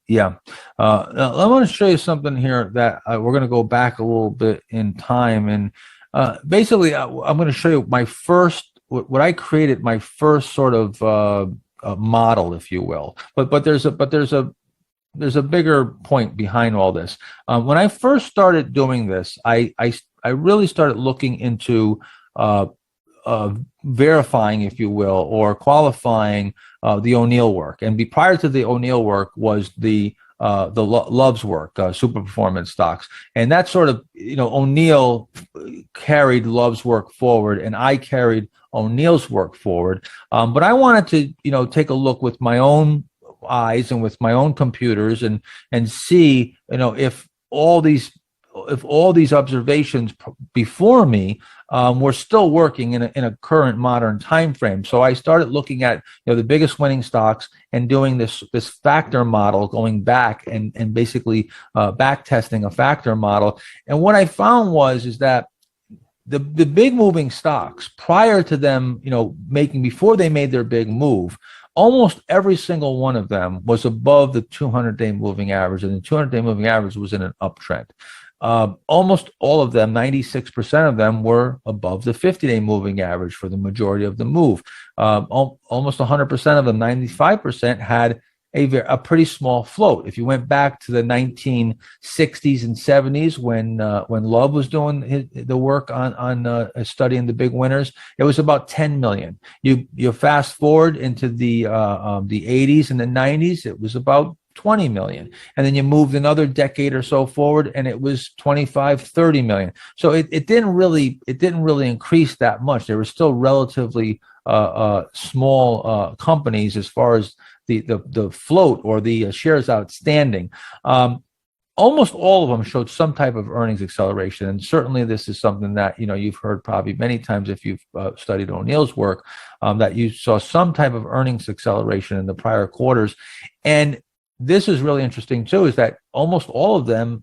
Yeah. Now I want to show you something here that we're going to go back a little bit in time. And basically, I'm going to show you my first, what I created, my first sort of model, if you will. But there's a bigger point behind all this. When I first started doing this, I really started looking into verifying, if you will, or qualifying the O'Neill work. And prior to the O'Neill work was the Love's work, super performance stocks. And that sort of, O'Neill carried Love's work forward, and I carried O'Neill's work forward. But I wanted to, take a look with my own eyes and with my own computers and see, if all these observations before me were still working in a current modern time frame. So I started looking at the biggest winning stocks and doing this factor model, going back and basically back testing a factor model. And what I found is that the big moving stocks, prior to them, before they made their big move, almost every single one of them was above the 200-day moving average, and the 200-day moving average was in an uptrend. Almost all of them, 96% of them, were above the 50-day moving average for the majority of the move. Almost 100% of them, 95%, had a pretty small float. If you went back to the 1960s and 70s, when Love was doing the work on studying the big winners, it was about 10 million. You fast forward into the 80s and the 90s, it was about 20 million. And then you moved another decade or so forward, and it was 25, 30 million. So it didn't really increase that much. There were still relatively small companies as far as the float or the shares outstanding. Almost all of them showed some type of earnings acceleration, and certainly this is something that you've heard probably many times if you've studied O'Neill's work, that you saw some type of earnings acceleration in the prior quarters. And this is really interesting too, is that almost all of them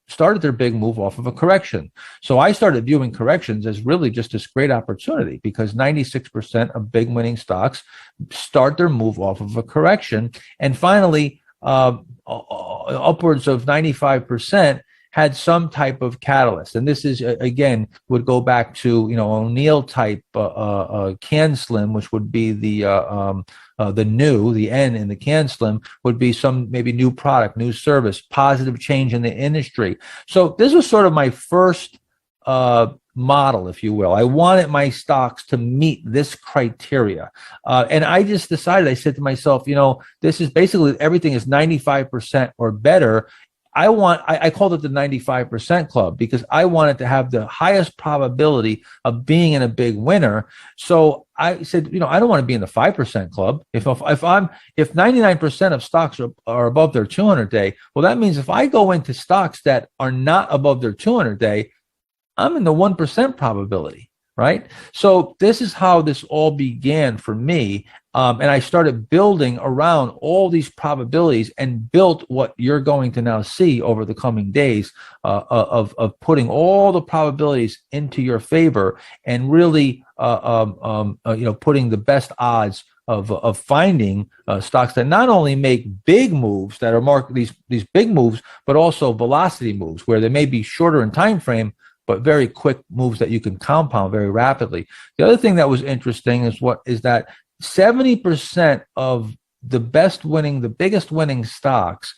started their big move off of a correction. So I started viewing corrections as really just this great opportunity, because 96% of big winning stocks start their move off of a correction. And finally, upwards of 95% had some type of catalyst. And this is, again, would go back to, O'Neill type can slim, which would be the N in the can slim would be some maybe new product, new service, positive change in the industry. So this was sort of my first model, if you will. I wanted my stocks to meet this criteria. And I just decided, I said to myself, this is basically everything is 95% or better. I called it the 95% club, because I wanted to have the highest probability of being in a big winner. So I said, I don't want to be in the 5% club. If 99% of stocks are above their 200-day, well, that means if I go into stocks that are not above their 200-day, I'm in the 1% probability, right? So this is how this all began for me. And I started building around all these probabilities and built what you're going to now see over the coming days of putting all the probabilities into your favor and really, putting the best odds of finding stocks that not only make big moves, that are these big moves, but also velocity moves, where they may be shorter in time frame, but very quick moves that you can compound very rapidly. The other thing that was interesting is that 70% of the biggest winning stocks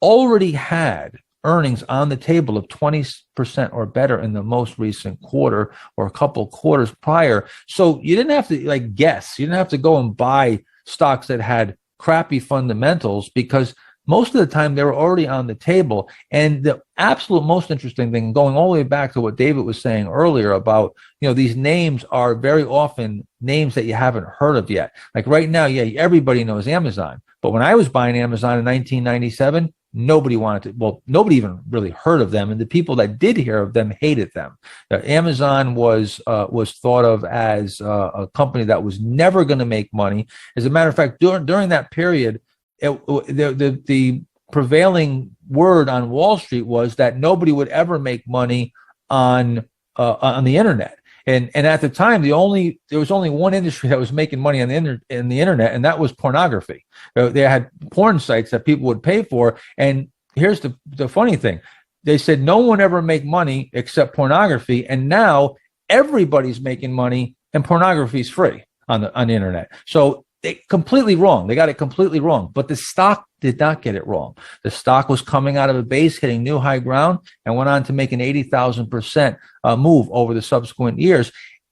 already had earnings on the table of 20% or better in the most recent quarter or a couple quarters prior. So you didn't have to guess. You didn't have to go and buy stocks that had crappy fundamentals, because most of the time they were already on the table. And the absolute most interesting thing, going all the way back to what David was saying earlier about, these names are very often names that you haven't heard of yet. Like right now, everybody knows Amazon. But when I was buying Amazon in 1997, nobody even really heard of them. And the people that did hear of them hated them. Amazon was thought of as a company that was never going to make money. As a matter of fact, during that period, the prevailing word on Wall Street was that nobody would ever make money on the internet. And at the time, there was only one industry that was making money on the internet, and that was pornography. They had porn sites that people would pay for. And here's the funny thing. They said no one ever make money except pornography, and now everybody's making money, and pornography is free on the internet. So they completely wrong. They got it completely wrong. But the stock did not get it wrong. The stock was coming out of a base, hitting new high ground, and went on to make an 80,000% move over the subsequent years.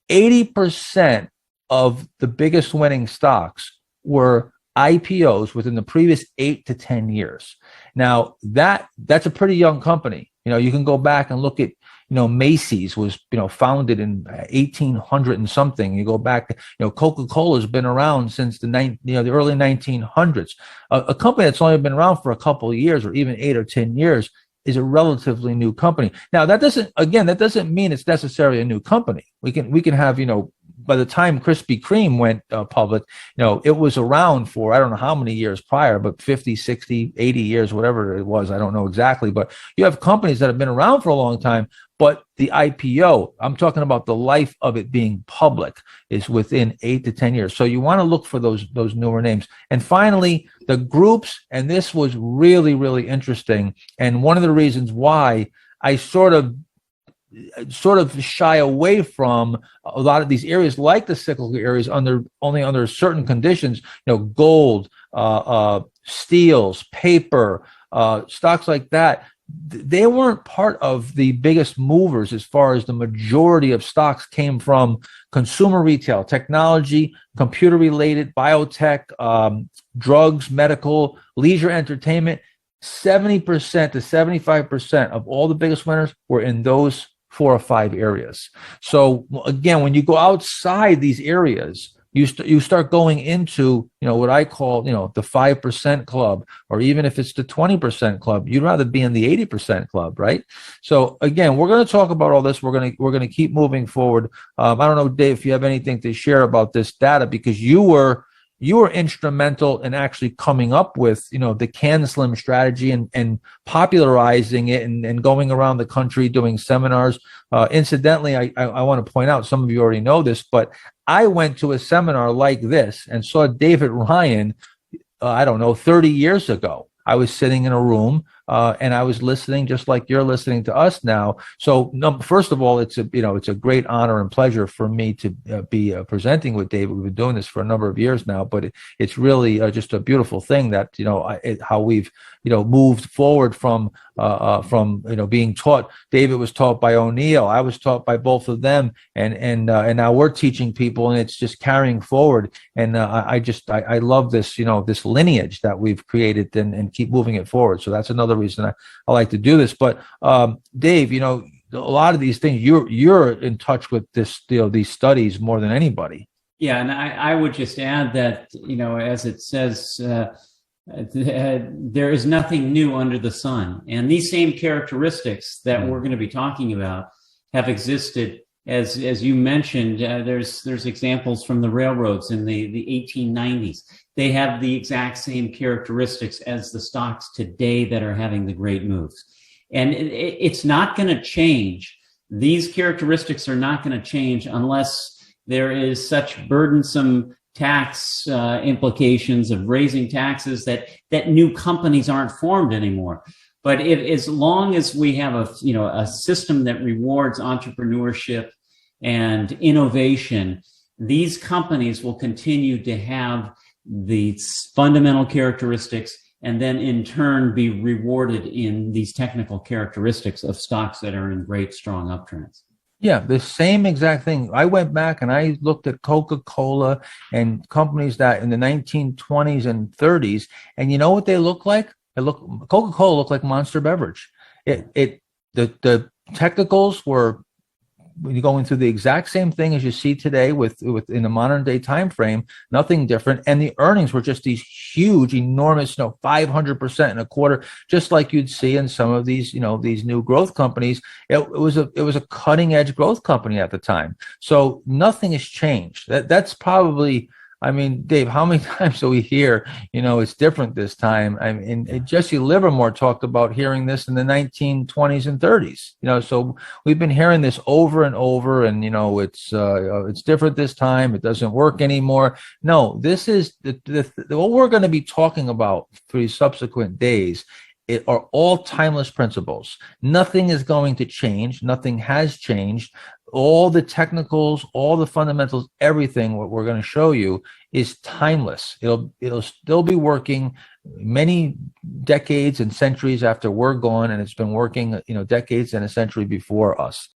80% of the biggest winning stocks were IPOs within the previous 8 to 10 years. Now that's a pretty young company. You can go back and look at, Macy's was, founded in 1800 and something. You go back, Coca-Cola has been around since the early 1900s. A company that's only been around for a couple of years, or even 8 or 10 years, is a relatively new company. Now that doesn't mean it's necessarily a new company. We can have, by the time Krispy Kreme went public, it was around for, I don't know how many years prior, but 50, 60, 80 years, whatever it was. I don't know exactly, but you have companies that have been around for a long time, but the IPO, I'm talking about the life of it being public, is within 8 to 10 years. So you want to look for those newer names. And finally, the groups, and this was really, really interesting. And one of the reasons why I sort of shy away from a lot of these areas, like the cyclical areas, only under certain conditions, gold, steels, paper, stocks like that. They weren't part of the biggest movers as far as the majority of stocks came from consumer retail, technology, computer related, biotech, drugs, medical, leisure, entertainment. 70% to 75% of all the biggest winners were in those 4 or 5 areas. So again, when you go outside these areas, you start going into, what I call, the 5% club, or even if it's the 20% club, you'd rather be in the 80% club, right? So again, we're going to talk about all this. We're going to keep moving forward. I don't know, Dave, if you have anything to share about this data, because you were instrumental in actually coming up with, the CanSlim strategy and popularizing it and going around the country doing seminars. Incidentally, I want to point out, some of you already know this, but I went to a seminar like this and saw David Ryan, 30 years ago. I was sitting in a room and I was listening just like you're listening to us now. So first of all, it's a great honor and pleasure for me to be presenting with David. We've been doing this for a number of years now, but it's really just a beautiful thing that, how we've, moved forward from being taught. David was taught by O'Neill. I was taught by both of them. And now we're teaching people, and it's just carrying forward. And I love this, this lineage that we've created and keep moving it forward. So that's another reason I like to do this. But Dave, a lot of these things, you're in touch with these studies more than anybody. Yeah, and I would just add that, as it says, there is nothing new under the sun. And these same characteristics that we're going to be talking about have existed, as you mentioned. There's examples from the railroads in the 1890s. They have the exact same characteristics as the stocks today that are having the great moves. And it's not going to change. These characteristics are not going to change unless there is such burdensome tax implications of raising taxes that new companies aren't formed anymore. But as long as we have a system that rewards entrepreneurship and innovation, these companies will continue to have these fundamental characteristics, and then in turn be rewarded in these technical characteristics of stocks that are in great, strong uptrends. Yeah, the same exact thing. I went back and I looked at Coca-Cola and companies that in the 1920s and 30s, and you know what they look like? Coca-Cola looked like Monster Beverage. The technicals were going through the exact same thing as you see today with in the modern day time frame, nothing different. And the earnings were just these huge, enormous, 500% in a quarter, just like you'd see in some of these, these new growth companies. It was a cutting edge growth company at the time. So nothing has changed. That's probably, I mean, Dave, how many times do we hear, it's different this time? I mean, Jesse Livermore talked about hearing this in the 1920s and 30s. So we've been hearing this over and over, and it's different this time. It doesn't work anymore. No, this is what we're going to be talking about for these subsequent days. It are all timeless principles. Nothing is going to change. Nothing has changed. All the technicals, all the fundamentals, everything what we're going to show you is timeless. It'll still be working many decades and centuries after we're gone, and it's been working, decades and a century before us.